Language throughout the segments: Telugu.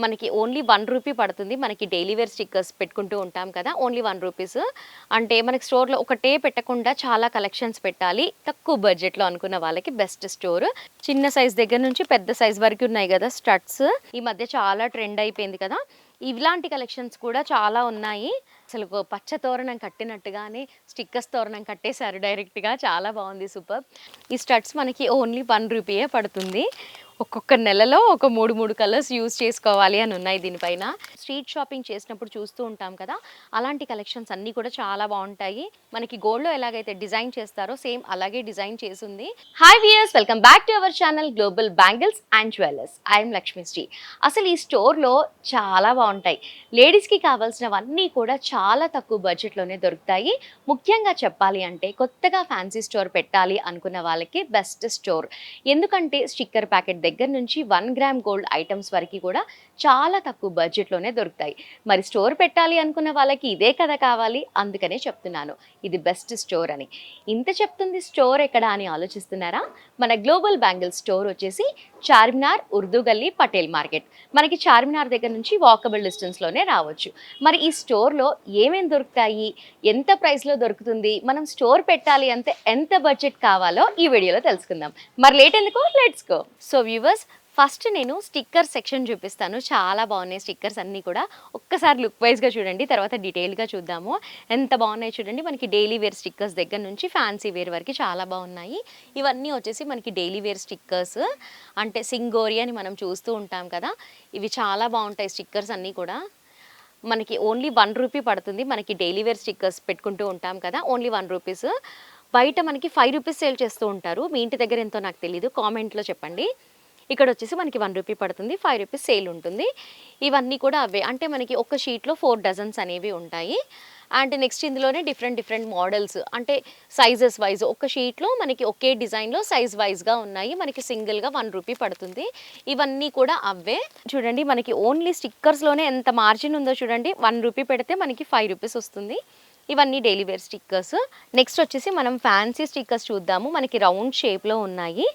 మనకి ఓన్లీ 1 రూపీ పడుతుంది. మనకి డైలీ వేర్ స్టిక్కర్స్ పెట్టుకుంటూ ఉంటాం కదా! Only 1 rupees. అంటే మనకి స్టోర్‌లో ఒకటే పెట్టకుండా చాలా కలెక్షన్స్ పెట్టాలి. తక్కువ బడ్జెట్‌లో అనుకున్న వాళ్ళకి బెస్ట్ స్టోర్. చిన్న సైజ్ దగ్గర నుంచి పెద్ద సైజ్ వరకు ఉన్నాయి కదా స్టడ్స్. ఈ మధ్య చాలా ట్రెండ్ అయిపోయింది కదా! ఇలాంటి కలెక్షన్స్ కూడా చాలా ఉన్నాయి. అసలు పచ్చ తోరణం కట్టినట్టుగానే స్టిక్కర్స్ తోరణం కట్టేశారు డైరెక్ట్‌గా. చాలా బాగుంది. సూపర్. ఈ స్టడ్స్ మనకి ఓన్లీ 1 రూపీయే పడుతుంది. ఒక్కొక్క నెలలో ఒక 3 కలర్స్ యూజ్ చేసుకోవాలి అని ఉన్నాయి దీనిపైన. స్ట్రీట్ షాపింగ్ చేసినప్పుడు చూస్తూ ఉంటాం కదా! అలాంటి కలెక్షన్స్ అన్నీ కూడా చాలా బావుంటాయి. మనకి గోల్డ్‌లో ఎలాగైతే డిజైన్ చేస్తారో సేమ్ అలాగే డిజైన్ చేసుంది. Hi viewers, welcome back to our channel global bangles and jewellers. I am Lakshmishri. అసలు ఈ స్టోర్‌లో చాలా బావుంటాయి. లేడీస్‌కి కావాల్సినవన్నీ కూడా చాలా తక్కువ బడ్జెట్‌లోనే దొరుకుతాయి. ముఖ్యంగా చెప్పాలి అంటే కొత్తగా ఫ్యాన్సీ స్టోర్ పెట్టాలి అనుకున్న వాళ్ళకి బెస్ట్ స్టోర్. ఎందుకంటే స్టిక్కర్ ప్యాకెట్ దగ్గర నుంచి 1 గ్రామ్ గోల్డ్ ఐటమ్స్ వరకు కూడా చాలా తక్కువ బడ్జెట్లోనే దొరుకుతాయి. మరి స్టోర్ పెట్టాలి అనుకున్న వాళ్ళకి ఇదే కదా కావాలి, అందుకనే చెప్తున్నాను ఇది బెస్ట్ స్టోర్ అని. ఇంత చెప్తుంది స్టోర్ ఎక్కడ అని ఆలోచిస్తున్నారా? మన గ్లోబల్ బ్యాంగిల్ స్టోర్ వచ్చేసి చార్మినార్, ఉర్దూ గల్లీ, పటేల్ మార్కెట్. మనకి చార్మినార్ దగ్గర నుంచి వాకబుల్ డిస్టెన్స్లోనే రావచ్చు. మరి ఈ స్టోర్లో ఏమేమి దొరుకుతాయి, ఎంత ప్రైస్లో దొరుకుతుంది, మనం స్టోర్ పెట్టాలి అంటే ఎంత బడ్జెట్ కావాలో ఈ వీడియోలో తెలుసుకుందాం. మరి లేట్ ఎందుకు, let's go. So viewers, first నేను స్టిక్కర్ సెక్షన్ చూపిస్తాను. చాలా బాగున్నాయి స్టిక్కర్స్ అన్నీ కూడా. ఒక్కసారి లుక్ వైజ్గా చూడండి, తర్వాత డీటెయిల్గా చూద్దాము. ఎంత బాగున్నాయి చూడండి. మనకి డైలీ వేర్ స్టిక్కర్స్ దగ్గర నుంచి ఫ్యాన్సీ వేర్ వరకు చాలా బాగున్నాయి. ఇవన్నీ వచ్చేసి మనకి డైలీ వేర్ స్టిక్కర్స్, అంటే సింగోరి అని మనం చూస్తూ ఉంటాం కదా. ఇవి చాలా బాగుంటాయి స్టిక్కర్స్ అన్నీ కూడా. మనకి ఓన్లీ 1 రూపీ పడుతుంది. మనకి డైలీ వేర్ స్టిక్కర్స్ పెట్టుకుంటూ ఉంటాం కదా, ఓన్లీ 1 రూపీస్. బయట మనకి 5 రూపీస్ సేల్ చేస్తూ ఉంటారు. మీ ఇంటి దగ్గర ఎంతో నాకు తెలీదు, కామెంట్లో చెప్పండి. ఇక్కడ వచ్చేసి మనకి 1 రూపీ పడుతుంది, 5 రూపీస్ సేల్ ఉంటుంది. ఇవన్నీ కూడా అవే, అంటే మనకి ఒక షీట్లో 4 డజన్స్ అనేవి ఉంటాయి. అండ్ నెక్స్ట్ ఇందులోనే డిఫరెంట్ మోడల్స్, అంటే సైజెస్ వైజ్ ఒక షీట్లో మనకి ఒకే డిజైన్లో సైజ్ వైజ్గా ఉన్నాయి. మనకి సింగిల్గా 1 రూపీ పడుతుంది. ఇవన్నీ కూడా అవే. చూడండి మనకి ఓన్లీ స్టిక్కర్స్లోనే ఎంత మార్జిన్ ఉందో చూడండి. 1 రూపీ పెడితే మనకి 5 రూపీస్ వస్తుంది. ఇవన్నీ డైలీ వేర్ స్టిక్కర్స్. నెక్స్ట్ వచ్చేసి మనం ఫ్యాన్సీ స్టిక్కర్స్ చూద్దాము. మనకి రౌండ్ షేప్లో ఉన్నాయి,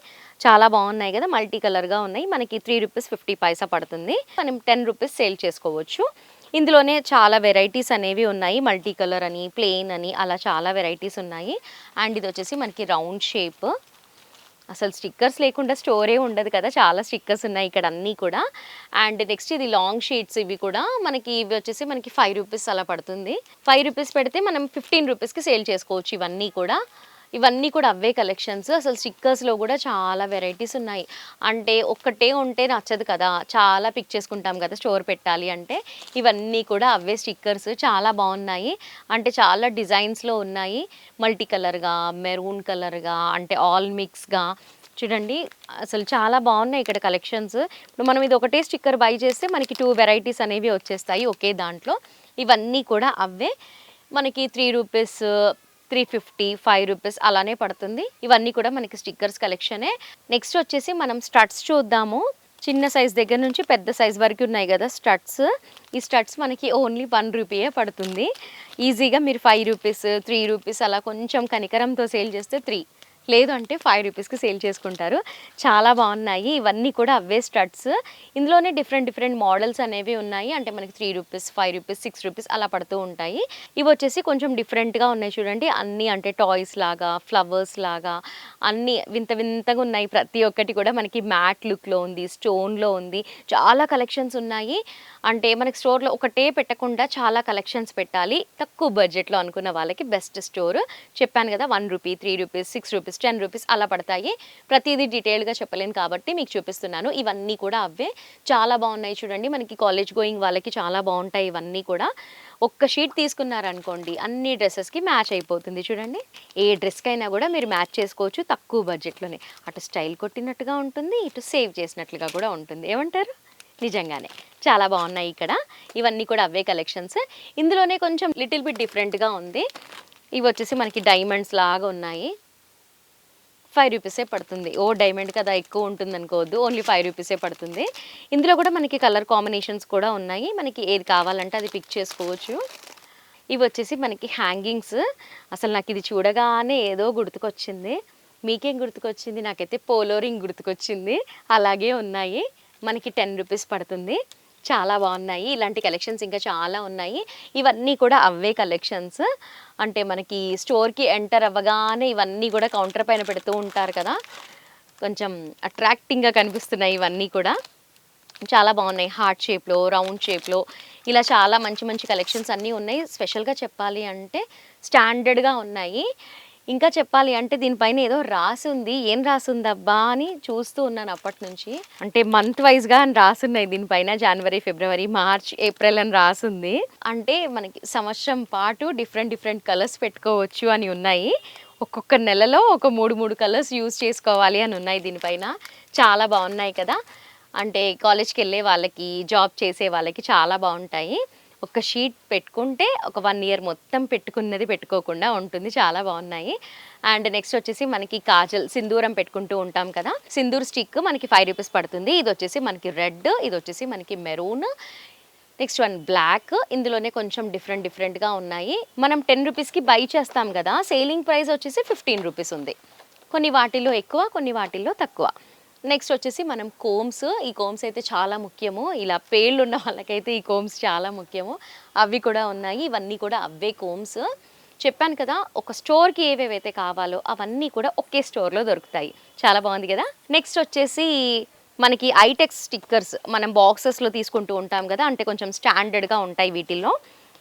చాలా బాగున్నాయి కదా, మల్టీ కలర్గా ఉన్నాయి. మనకి 3 రూపీస్ 50 పైసా పడుతుంది. మనం 10 రూపీస్ సేల్ చేసుకోవచ్చు. ఇందులోనే చాలా వెరైటీస్ అనేవి ఉన్నాయి. మల్టీ కలర్ అని, ప్లెయిన్ అని, అలా చాలా వెరైటీస్ ఉన్నాయి. అండ్ ఇది వచ్చేసి మనకి రౌండ్ షేప్. అసలు స్టిక్కర్స్ లేకుండా స్టోరే ఉండదు కదా, చాలా స్టిక్కర్స్ ఉన్నాయి ఇక్కడ అన్నీ కూడా. అండ్ నెక్స్ట్ ఇది లాంగ్ షీట్స్. ఇవి కూడా మనకి ఇవి వచ్చేసి మనకి 5 రూపీస్ అలా పడుతుంది. 5 రూపీస్ పెడితే మనం 15 రూపీస్కి సేల్ చేసుకోవచ్చు. ఇవన్నీ కూడా అవే కలెక్షన్స్. అసలు స్టిక్కర్స్లో కూడా చాలా వెరైటీస్ ఉన్నాయి. అంటే ఒక్కటే ఉంటే నచ్చదు కదా, చాలా పిక్ చేసుకుంటాం కదా స్టోర్ పెట్టాలి అంటే. ఇవన్నీ కూడా అవే స్టిక్కర్స్, చాలా బాగున్నాయి. అంటే చాలా డిజైన్స్లో ఉన్నాయి. మల్టీ కలర్గా, మెరూన్ కలర్గా, అంటే ఆల్ మిక్స్గా. చూడండి అసలు చాలా బాగున్నాయి ఇక్కడ కలెక్షన్స్. ఇప్పుడు మనం ఇది ఒకటే స్టిక్కర్ బై చేస్తే మనకి 2 వెరైటీస్ అనేవి వచ్చేస్తాయి ఒకే దాంట్లో. ఇవన్నీ కూడా అవే. మనకి 3 రూపీస్, 350, 5 రూపీస్ అలానే పడుతుంది. ఇవన్నీ కూడా మనకి స్టిక్కర్స్ కలెక్షనే. నెక్స్ట్ వచ్చేసి మనం స్టడ్స్ చూద్దాము. చిన్న సైజ్ దగ్గర నుంచి పెద్ద సైజ్ వరకు ఉన్నాయి కదా స్టడ్స్. ఈ స్టడ్స్ మనకి ఓన్లీ 1 రూపీయే పడుతుంది. ఈజీగా మీరు 5 రూపీస్, 3 రూపీస్ అలా కొంచెం కనికరంతో సేల్ చేస్తే 3, లేదు అంటే 5 రూపీస్కి సేల్ చేసుకుంటారు. చాలా బాగున్నాయి. ఇవన్నీ కూడా అవే స్టడ్స్. ఇందులోనే డిఫరెంట్ మోడల్స్ అనేవి ఉన్నాయి. అంటే మనకి 3 రూపీస్, 5 రూపీస్, 6 రూపీస్ అలా పడుతూ ఉంటాయి. ఇవి వచ్చేసి కొంచెం డిఫరెంట్గా ఉన్నాయి చూడండి. అన్నీ అంటే టాయ్స్ లాగా, ఫ్లవర్స్ లాగా, అన్నీ వింతగా ఉన్నాయి. ప్రతి ఒక్కటి కూడా మనకి మ్యాట్ లుక్లో ఉంది, స్టోన్లో ఉంది. చాలా కలెక్షన్స్ ఉన్నాయి. అంటే మనకి స్టోర్లో ఒకటే పెట్టకుండా చాలా కలెక్షన్స్ పెట్టాలి తక్కువ బడ్జెట్లో అనుకున్న వాళ్ళకి బెస్ట్ స్టోర్. చెప్పాను కదా, 1 రూపీ, 3 రూపీస్, 6 రూపీస్, 10 రూపీస్ అలా పడతాయి. ప్రతిదీ డీటెయిల్గా చెప్పలేను కాబట్టి మీకు చూపిస్తున్నాను. ఇవన్నీ కూడా అవే, చాలా బాగున్నాయి చూడండి. మనకి కాలేజ్ గోయింగ్ వాళ్ళకి చాలా బాగుంటాయి ఇవన్నీ కూడా. ఒక్క షీట్ తీసుకున్నారనుకోండి అన్ని డ్రెస్సెస్కి మ్యాచ్ అయిపోతుంది. చూడండి, ఏ డ్రెస్కైనా కూడా మీరు మ్యాచ్ చేసుకోవచ్చు తక్కువ బడ్జెట్లోనే. అటు స్టైల్ కొట్టినట్టుగా ఉంటుంది, ఇటు సేవ్ చేసినట్లుగా కూడా ఉంటుంది. ఏమంటారు? నిజంగానే చాలా బాగున్నాయి ఇక్కడ. ఇవన్నీ కూడా అవే కలెక్షన్స్. ఇందులోనే కొంచెం లిటిల్ బిట్ డిఫరెంట్గా ఉంది. ఇవి వచ్చేసి మనకి డైమండ్స్ లాగా ఉన్నాయి. 5 రూపీసే పడుతుంది. ఓ డైమండ్ కదా ఎక్కువ ఉంటుంది అనుకోవద్దు, ఓన్లీ 5 రూపీసే పడుతుంది. ఇందులో కూడా మనకి కలర్ కాంబినేషన్స్ కూడా ఉన్నాయి. మనకి ఏది కావాలంటే అది పిక్ చేసుకోవచ్చు. ఇవి వచ్చేసి మనకి హ్యాంగింగ్స్. అసలు నాకు ఇది చూడగానే ఏదో గుర్తుకొచ్చింది. మీకేం గుర్తుకొచ్చింది? నాకైతే పోలో రింగ్ గుర్తుకొచ్చింది. అలాగే ఉన్నాయి. మనకి 10 రూపీస్ పడుతుంది. చాలా బాగున్నాయి. ఇలాంటి కలెక్షన్స్ ఇంకా చాలా ఉన్నాయి. ఇవన్నీ కూడా అవే కలెక్షన్స్. అంటే మనకి స్టోర్‌కి ఎంటర్ అవ్వగానే ఇవన్నీ కూడా కౌంటర్ పైన పెడుతూ ఉంటారు కదా! కొంచెం అట్రాక్టింగ్‌గా కనిపిస్తున్నాయి ఇవన్నీ కూడా. చాలా బాగున్నాయి. హార్ట్ షేప్‌లో, రౌండ్ షేప్‌లో ఇలా చాలా మంచి మంచి కలెక్షన్స్ అన్నీ ఉన్నాయి. స్పెషల్‌గా చెప్పాలి అంటే స్టాండర్డ్‌గా ఉన్నాయి. ఇంకా చెప్పాలి అంటే దీనిపైన ఏదో రాసుంది. ఏం రాసుందబ్బా అని చూస్తూ ఉన్నాను అప్పటినుంచి. అంటే మంత్ వైస్‌గా అని రాసున్నాయి దీనిపైన. జనవరి, ఫిబ్రవరి, మార్చ్, ఏప్రిల్ అని రాసుంది. అంటే మనకి సంవత్సరం పాటు డిఫరెంట్ డిఫరెంట్ కలర్స్ పెట్టుకోవచ్చు అని ఉన్నాయి. ఒక్కొక్క నెలలో ఒక 3, 3 కలర్స్ యూజ్ చేసుకోవాలి అని ఉన్నాయి దీనిపైన. చాలా బాగున్నాయి కదా! అంటే కాలేజ్‌కెళ్ళే వాళ్ళకి, జాబ్ చేసే వాళ్ళకి చాలా బావుంటాయి. ఒక షీట్ పెట్టుకుంటే ఒక 1 ఇయర్ మొత్తం పెట్టుకున్నది పెట్టుకోకుండా ఉంటుంది. చాలా బావున్నాయి. అండ్ నెక్స్ట్ వచ్చేసి మనకి కాజల్, సింధూరం పెట్టుకుంటూ ఉంటాం కదా! సింధూర్ స్టిక్ మనకి ₹5 పడుతుంది. ఇదొచ్చేసి మనకి రెడ్, ఇదొచ్చేసి మనకి మెరూన్, నెక్స్ట్ వన్ బ్లాక్. ఇందులోనే కొంచెం డిఫరెంట్ డిఫరెంట్‌గా ఉన్నాయి. మనం ₹10కి బై చేస్తాం గదా! సేలింగ్ ప్రైస్ వచ్చేసి ₹15 ఉంది. కొన్ని వాటిల్లో ఎక్కువ, కొన్ని వాటిల్లో తక్కువ. నెక్స్ట్ వచ్చేసి మనం కోమ్స్. ఈ కోమ్స్ అయితే చాలా ముఖ్యము. ఇలా పేర్లున్న వాళ్ళకైతే ఈ కోమ్స్ చాలా ముఖ్యము. అవి కూడా ఉన్నాయి. ఇవన్నీ కూడా అవే కోమ్స్. చెప్పాను కదా! ఒక స్టోర్‌కి ఏవేవైతే కావాలో అవన్నీ కూడా ఒకే స్టోర్‌లో దొరుకుతాయి. చాలా బాగుంది గదా! నెక్స్ట్ వచ్చేసి మనకి ఐటెక్స్ స్టిక్కర్స్ మనం బాక్సెస్‌లో తీసుకుంటూ ఉంటాం గదా! అంటే కొంచెం స్టాండర్డ్‌గా ఉంటాయి వీటిల్లో.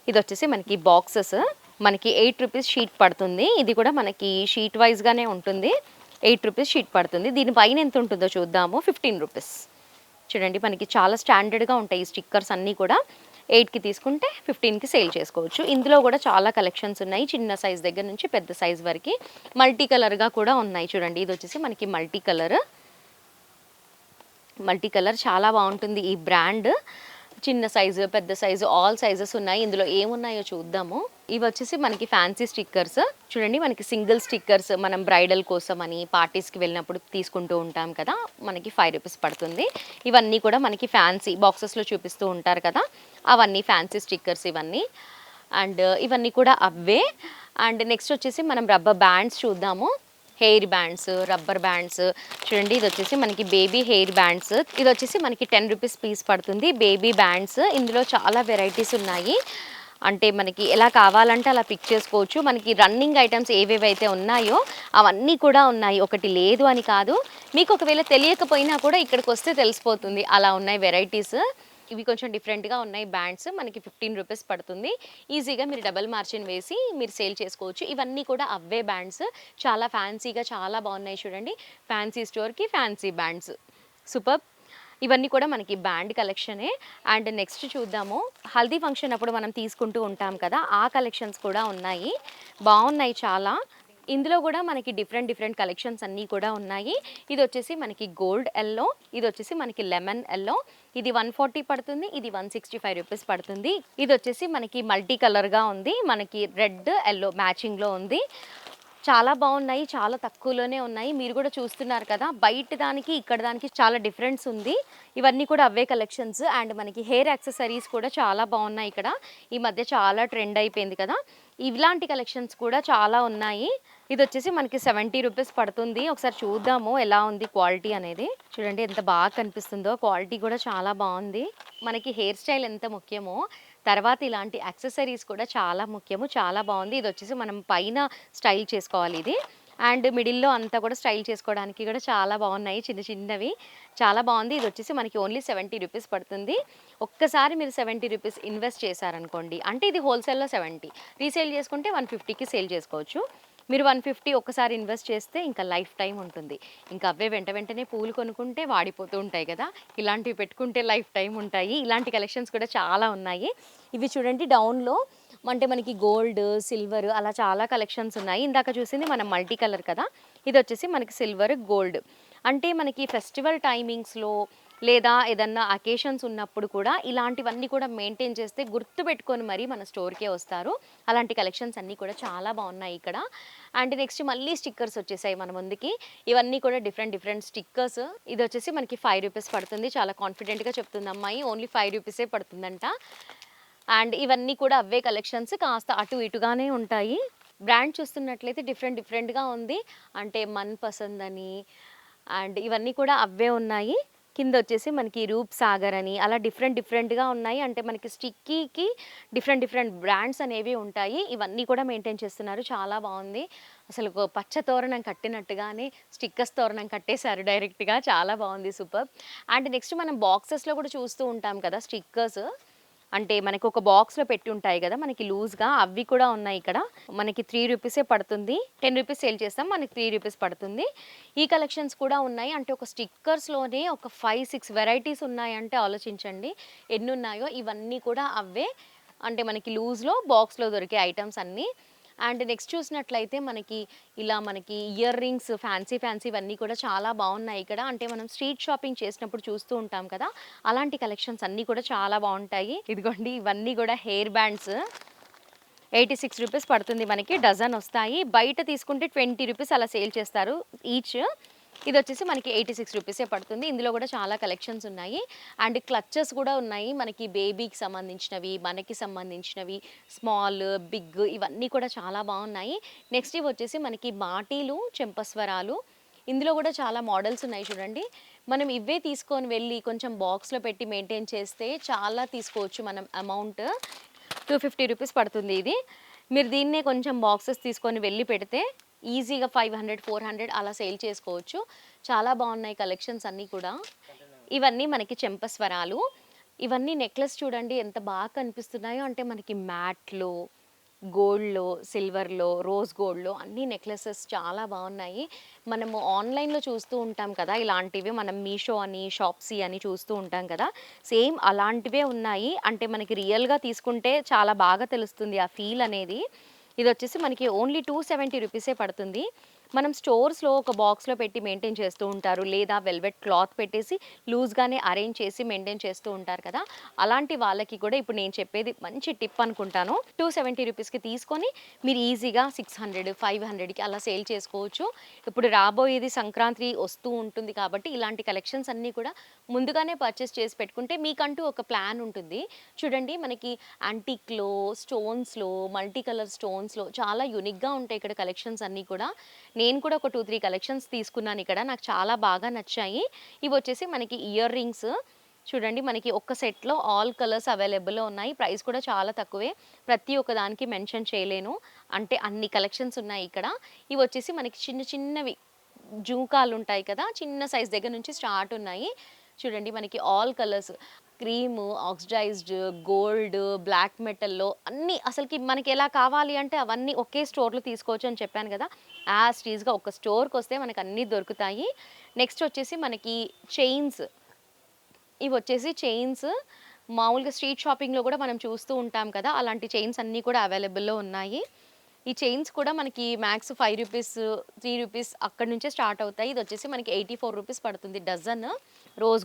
ఇదొచ్చేసి మనకి బాక్సెస్. మనకి ₹8 షీట్ పడుతుంది. ఇది కూడా మనకి షీట్ వైస్‌గానే ఉంటుంది. ₹8 షీట్ పడుతుంది. దీని పైన ఎంత ఉంటుందో చూద్దాము. ₹15. చూడండి మనకి చాలా స్టాండర్డ్‌గా ఉంటాయి ఈ స్టిక్కర్స్ అన్నీ కూడా. 8కి తీసుకుంటే 15కి సేల్ చేసుకోవచ్చు. ఇందులో కూడా చాలా కలెక్షన్స్ ఉన్నాయి. చిన్న సైజ్ దగ్గర నుంచి పెద్ద సైజ్ వరకి. మల్టీ కలర్‌గా కూడా ఉన్నాయి చూడండి. ఇదొచ్చేసి మనకి మల్టీ కలర్ చాలా బాగుంటుంది ఈ బ్రాండ్. చిన్న సైజు, పెద్ద సైజు ఆల్ సైజెస్ ఉన్నాయి. ఇందులో ఏమున్నాయో చూద్దాము. ఇవి వచ్చేసి మనకి ఫ్యాన్సీ స్టిక్కర్స్. చూడండి మనకి సింగిల్ స్టిక్కర్స్ మనం బ్రైడల్ కోసం అని పార్టీస్‌కి వెళ్ళినప్పుడు తీసుకుంటూ ఉంటాం కదా! మనకి ₹5 పడుతుంది. ఇవన్నీ కూడా మనకి ఫ్యాన్సీ బాక్సెస్‌లో చూపిస్తూ ఉంటారు కదా! అవన్నీ ఫ్యాన్సీ స్టిక్కర్స్ ఇవన్నీ. అండ్ ఇవన్నీ కూడా అవే. అండ్ నెక్స్ట్ వచ్చేసి మనం రబ్బర్ బ్యాండ్స్ చూద్దాము. Hair bands, rubber bands. చూడండి ఇదొచ్చేసి మనకి బేబీ హెయిర్ బ్యాండ్స్. ఇదొచ్చేసి మనకి ₹10 పీస్ పడుతుంది. Baby bands. ఇందులో చాలా వెరైటీస్ ఉన్నాయి. అంటే మనకి ఎలా కావాలంటే అలా పిక్ చేసుకోవచ్చు. మనకి రన్నింగ్ ఐటెమ్స్ ఏవేవైతే ఉన్నాయో అవన్నీ కూడా ఉన్నాయి. ఒకటి లేదు అని కాదు. మీకు ఒకవేళ తెలియకపోయినా కూడా ఇక్కడికొస్తే తెలిసిపోతుంది. అలా ఉన్నాయి వెరైటీస్. ఇవి కొంచెం డిఫరెంట్‌గా ఉన్నాయి బ్యాండ్స్. మనకి ₹15 పడుతుంది. ఈజీగా మీరు డబుల్ మార్జిన్ వేసి మీరు సేల్ చేసుకోవచ్చు. ఇవన్నీ కూడా అవే బ్యాండ్స్. చాలా ఫ్యాన్సీగా చాలా బాగున్నాయి చూడండి. ఫ్యాన్సీ స్టోర్‌కి ఫ్యాన్సీ బ్యాండ్స్. సూపర్బ్! ఇవన్నీ కూడా మనకి బ్యాండ్ కలెక్షనే. అండ్ నెక్స్ట్ చూద్దాము. హల్దీ ఫంక్షన్ అప్పుడు మనం తీసుకుంటూ ఉంటాం కదా! ఆ కలెక్షన్స్ కూడా ఉన్నాయి. బావున్నాయి చాలా. ఇందులో కూడా మనకి డిఫరెంట్ డిఫరెంట్ కలెక్షన్స్ అన్నీ కూడా ఉన్నాయి. ఇదొచ్చేసి మనకి గోల్డ్ యెల్లో, ఇదొచ్చేసి మనకి లెమన్ యెల్లో. ఇది 140 పడుతుంది. ఇది ₹165 పడుతుంది. ఇదొచ్చేసి మనకి మల్టీ కలర్‌గా ఉంది. మనకి రెడ్, యెల్లో మ్యాచింగ్‌లో ఉంది. చాలా బాగున్నాయి. చాలా తక్కువలోనే ఉన్నాయి. మీరు కూడా చూస్తున్నారు కదా! బయట దానికి, ఇక్కడ దానికి చాలా డిఫరెన్స్ ఉంది. ఇవన్నీ కూడా అవే కలెక్షన్స్. అండ్ మనకి హెయిర్ యాక్సెసరీస్ కూడా చాలా బాగున్నాయి ఇక్కడ. ఈ మధ్య చాలా ట్రెండ్ అయిపోయింది కదా! ఇలాంటి కలెక్షన్స్ కూడా చాలా ఉన్నాయి. ఇదొచ్చేసి మనకి ₹70 పడుతుంది. ఒకసారి చూద్దాము ఎలా ఉంది క్వాలిటీ అనేది. చూడండి ఎంత బాగా కనిపిస్తుందో. క్వాలిటీ కూడా చాలా బాగుంది. మనకి హెయిర్ స్టైల్ ఎంత ముఖ్యమో, తర్వాత ఇలాంటి యాక్సెసరీస్ కూడా చాలా ముఖ్యము. చాలా బాగుంది. ఇదొచ్చేసి మనం పైన స్టైల్ చేసుకోవాలి ఇది. అండ్ మిడిల్‌లో అంతా కూడా స్టైల్ చేసుకోవడానికి కూడా చాలా బాగున్నాయి చిన్న చిన్నవి. చాలా బాగుంది. ఇదొచ్చేసి మనకి ఓన్లీ ₹70 పడుతుంది. ఒక్కసారి మీరు ₹70 ఇన్వెస్ట్ చేశారనుకోండి, అంటే ఇది హోల్‌సేల్‌లో 70, రీసేల్ చేసుకుంటే 150కి సేల్ చేసుకోవచ్చు. మీరు 150 ఒక్కసారి ఇన్వెస్ట్ చేస్తే ఇంకా లైఫ్ టైమ్ ఉంటుంది. ఇంకా అవే వెంటనే పూలు కొనుక్కుంటే వాడిపోతూ ఉంటాయి కదా! ఇలాంటివి పెట్టుకుంటే లైఫ్ టైమ్ ఉంటాయి. ఇలాంటి కలెక్షన్స్ కూడా చాలా ఉన్నాయి. ఇవి చూడండి డౌన్‌లో అంటే మనకి గోల్డ్, సిల్వర్ అలా చాలా కలెక్షన్స్ ఉన్నాయి. ఇందాక చూసింది మనం మల్టీ కలర్ కదా! ఇదొచ్చేసి మనకి సిల్వర్, గోల్డ్. అంటే మనకి ఫెస్టివల్ టైమింగ్స్‌లో లేదా ఏదన్నా అకేషన్స్ ఉన్నప్పుడు కూడా ఇలాంటివన్నీ కూడా మెయింటైన్ చేస్తే గుర్తుపెట్టుకొని మరీ మన స్టోర్‌కే వస్తారు. అలాంటి కలెక్షన్స్ అన్నీ కూడా చాలా బాగున్నాయి ఇక్కడ. అండ్ నెక్స్ట్ మళ్ళీ స్టిక్కర్స్ వచ్చేసాయి మన ముందుకి. ఇవన్నీ కూడా డిఫరెంట్ డిఫరెంట్ స్టిక్కర్స్. ఇదొచ్చేసి మనకి ₹5 పడుతుంది. చాలా కాన్ఫిడెంట్‌గా చెప్తుంది అమ్మాయి. ఓన్లీ ₹5 పడుతుందంట. అండ్ ఇవన్నీ కూడా అవే కలెక్షన్స్. కాస్త అటు ఇటుగానే ఉంటాయి. బ్రాండ్ చూస్తున్నట్లయితే డిఫరెంట్ డిఫరెంట్‌గా ఉంది. అంటే మన్ పసంద్ అని అండ్ ఇవన్నీ కూడా అవే ఉన్నాయి. కింద వచ్చేసి మనకి రూప్ సాగర్ అని అలా డిఫరెంట్‌గా ఉన్నాయి. అంటే మనకి స్టిక్కీకి డిఫరెంట్ బ్రాండ్స్ అనేవి ఉంటాయి. ఇవన్నీ కూడా మెయింటైన్ చేస్తున్నారు. చాలా బావుంది. అసలు పచ్చ తోరణం కట్టినట్టుగానే స్టిక్కర్స్ తోరణం కట్టేశారు డైరెక్ట్‌గా. చాలా బావుంది. సూపర్బ్! అండ్ నెక్స్ట్ మనం బాక్సెస్‌లో కూడా చూస్తూ ఉంటాం కదా! స్టిక్కర్స్. అంటే మనకి ఒక బాక్స్‌లో పెట్టి ఉంటాయి గదా! మనకి లూజ్‌గా అవి కూడా ఉన్నాయి ఇక్కడ. మనకి 3 రూపీసే పడుతుంది. 10 రూపీస్ సేల్ చేస్తాం. మనకి 3 రూపీస్ పడుతుంది. ఈ కలెక్షన్స్ కూడా ఉన్నాయి. అంటే ఒక స్టిక్కర్స్‌లోనే ఒక 5, 6 వెరైటీస్ ఉన్నాయంటే ఆలోచించండి ఎన్నున్నాయో. ఇవన్నీ కూడా అవే. అంటే మనకి లూజ్‌లో, బాక్స్‌లో దొరికే ఐటెమ్స్ అన్నీ. అండ్ నెక్స్ట్ చూసినట్లయితే మనకి ఇయర్ రింగ్స్ ఫ్యాన్సీవన్నీ కూడా చాలా బావున్నాయి ఇక్కడ. అంటే మనం స్ట్రీట్ షాపింగ్ చేసినప్పుడు చూస్తూ ఉంటాం కదా! అలాంటి కలెక్షన్స్ అన్నీ కూడా చాలా బావుంటాయి. ఇదిగోండి ఇవన్నీ కూడా హెయిర్ బ్యాండ్స్. 86 రూపీస్ పడుతుంది మనకి. డజన్ ఒస్తాయి. బయట తీసుకుంటే 20 రూపీస్ అలా సేల్ చేస్తారు ఈచ్. ఇదొచ్చేసి మనకి 86 రూపీసే పడుతుంది. ఇందులో కూడా చాలా కలెక్షన్స్ ఉన్నాయి. అండ్ క్లచెస్ కూడా ఉన్నాయి. మనకి బేబీకి సంబంధించినవి, మనకి సంబంధించినవి, స్మాల్, బిగ్ ఇవన్నీ కూడా చాలా బావున్నాయి. నెక్స్ట్ ఇవొచ్చేసి మనకి మాటీలు, చెంపస్వరాలు. ఇందులో కూడా చాలా మోడల్స్ ఉన్నాయి చూడండి. మనం ఇవే తీసుకొని వెళ్ళి కొంచెం బాక్స్‌లో పెట్టి మెయింటైన్ చేస్తే చాలా తీసుకోవచ్చు మనం అమౌంట్. 250 రూపీస్ పడుతుంది ఇది. మీరు దీన్నే కొంచెం బాక్సెస్ తీసుకొని వెళ్ళి పెడితే ఈజీగా 500, 400 అలా సేల్ చేసుకోవచ్చు. చాలా బావున్నాయి కలెక్షన్స్ అన్నీ కూడా. ఇవన్నీ మనకి చెంపస్వరాలు. ఇవన్నీ నెక్లెస్ చూడండి ఎంత బాగా కనిపిస్తున్నాయో. అంటే మనకి మ్యాట్‌లో, గోల్డ్‌లో, సిల్వర్‌లో, రోజ్ గోల్డ్‌లో అన్ని నెక్లెసెస్ చాలా బావున్నాయి. మనము ఆన్‌లైన్‌లో చూస్తూ ఉంటాం కదా! ఇలాంటివి మనం మీషో అని, షాప్సీ అని చూస్తూ ఉంటాం కదా! సేమ్ అలాంటివే ఉన్నాయి. అంటే మనకి రియల్‌గా తీసుకుంటే చాలా బాగా తెలుస్తుంది ఆ ఫీల్ అనేది. ఇదొచ్చేసి మనకి ఓన్లీ 270 రూపీసే పడుతుంది. మనం స్టోర్స్‌లో ఒక బాక్స్‌లో పెట్టి మెయింటైన్ చేస్తూ ఉంటారు. లేదా వెల్వెట్ క్లాత్ పెట్టేసి లూజ్‌గానే అరేంజ్ చేసి మెయింటైన్ చేస్తూ ఉంటారు కదా! అలాంటి వాళ్ళకి కూడా ఇప్పుడు నేను చెప్పేది మంచి టిప్ అనుకుంటాను. 270 రూపీస్‌కి తీసుకొని మీరు ఈజీగా 600, 500కి అలా సేల్ చేసుకోవచ్చు. ఇప్పుడు రాబోయేది సంక్రాంతి వస్తూ ఉంటుంది కాబట్టి ఇలాంటి కలెక్షన్స్ అన్నీ కూడా ముందుగానే పర్చేస్ చేసి పెట్టుకుంటే మీకంటూ ఒక ప్లాన్ ఉంటుంది. చూడండి మనకి యాంటిక్‌లో, స్టోన్స్‌లో, మల్టీ కలర్ స్టోన్స్‌లో చాలా యూనిక్‌గా ఉంటాయి ఇక్కడ కలెక్షన్స్ అన్నీ కూడా. నేను కూడా ఒక 2, 3 కలెక్షన్స్ తీసుకున్నాను ఇక్కడ. నాకు చాలా బాగా నచ్చాయి. ఇవొచ్చేసి మనకి ఇయర్ రింగ్స్. చూడండి మనకి ఒక్క సెట్‌లో ఆల్ కలర్స్ అవైలబుల్‌లో ఉన్నాయి. ప్రైస్ కూడా చాలా తక్కువే. ప్రతి ఒక్క దానికి మెన్షన్ చేయలేను. అంటే అన్ని కలెక్షన్స్ ఉన్నాయి ఇక్కడ. ఇవొచ్చేసి మనకి చిన్నవి జుంకాలుంటాయి కదా! చిన్న సైజ్ దగ్గర నుంచి స్టార్ట్ ఉన్నాయి. చూడండి మనకి all colours cream, oxidised, gold, black మెటల్‌లో అన్నీ అసలకి మనకెలా కావాలి అంటే అవన్నీ ఒకే స్టోర్‌లో తీసుకోవచ్చు అని చెప్పాను గదా! యాజ్ టీజ్‌గా ఒక స్టోర్‌కొస్తే మనకన్నీ దొరుకుతాయి. నెక్స్ట్ వచ్చేసి మనకి చైన్స్. ఇవొచ్చేసి చైన్స్ మామూలుగా స్ట్రీట్ షాపింగ్‌లో గూడా మనం చూస్తూ ఉంటాం కదా! అలాంటి చైన్స్ అన్నీ కూడా అవైలబుల్‌లో ఉన్నాయి. ఈ చైన్స్ కూడా మనకి మ్యాక్స్ 5 రూపీస్, 3 రూపీస్ అక్కడి నుంచే స్టార్ట్ అవుతాయి. ఇదొచ్చేసి మనకి 84 రూపీస్ పడుతుంది డజన్. రోజ్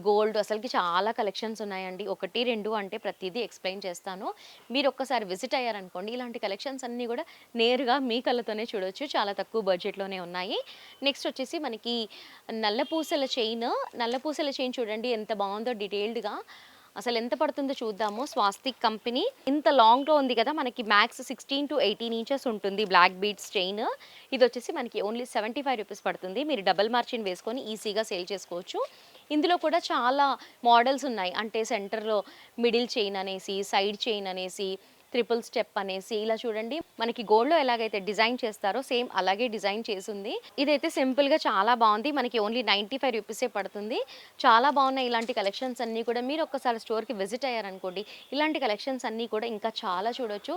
గోల్డ్ అసలకి చాలా కలెక్షన్స్ ఉన్నాయండి. 1, 2 అంటే ప్రతీదీ ఎక్స్‌ప్లెయిన్ చేస్తాను. మీరొక్కసారి విజిట్ అయ్యారనుకోండి ఇలాంటి కలెక్షన్స్ అన్నీ గూడా నేరుగా మీ కళ్ళతోనే చూడొచ్చు. చాలా తక్కువ బడ్జెట్‌లోనే ఉన్నాయి. నెక్స్ట్ వచ్చేసి మనకి నల్ల పూసల చైన్ చూడండి ఎంత బావుందో డీటెయిల్డ్‌గా. అసలెంత పడుతుందో చూద్దాము. స్వాస్తిక్ కంపెనీ. ఇంత లాంగ్‌లో ఉంది కదా! మనకి మ్యాక్స్ 16-18 ఇంచెస్ ఉంటుంది బ్లాక్ బీడ్స్ చైన్. ఇదొచ్చేసి మనకి ఓన్లీ 75 రూపీస్ పడుతుంది. మీరు డబుల్ మార్జిన్ వేసుకొని ఈజీగా సేల్ చేసుకోవచ్చు. ఇందులో కూడా చాలా మోడల్స్ ఉన్నాయి. అంటే సెంటర్‌లో మిడిల్ చైన్ అనేసి, సైడ్ చైన్ అనేసి, ట్రిపుల్ స్టెప్ అనేసి ఇలా చూడండి. మనకి గోల్డ్‌లో ఎలాగైతే డిజైన్ చేస్తారో సేమ్ అలాగే డిజైన్ చేసుంది. ఇదైతే సింపుల్‌గా చాలా బావుంది. మనకి ఓన్లీ 95 రూపీసే పడుతుంది. చాలా బావున్నాయి ఇలాంటి కలెక్షన్స్ అన్నీ కూడా. మీరు ఒక్కసారి స్టోర్‌కి విజిట్ అయ్యారనుకోండి, ఇలాంటి కలెక్షన్స్ అన్నీ కూడా ఇంకా చాలా చూడొచ్చు.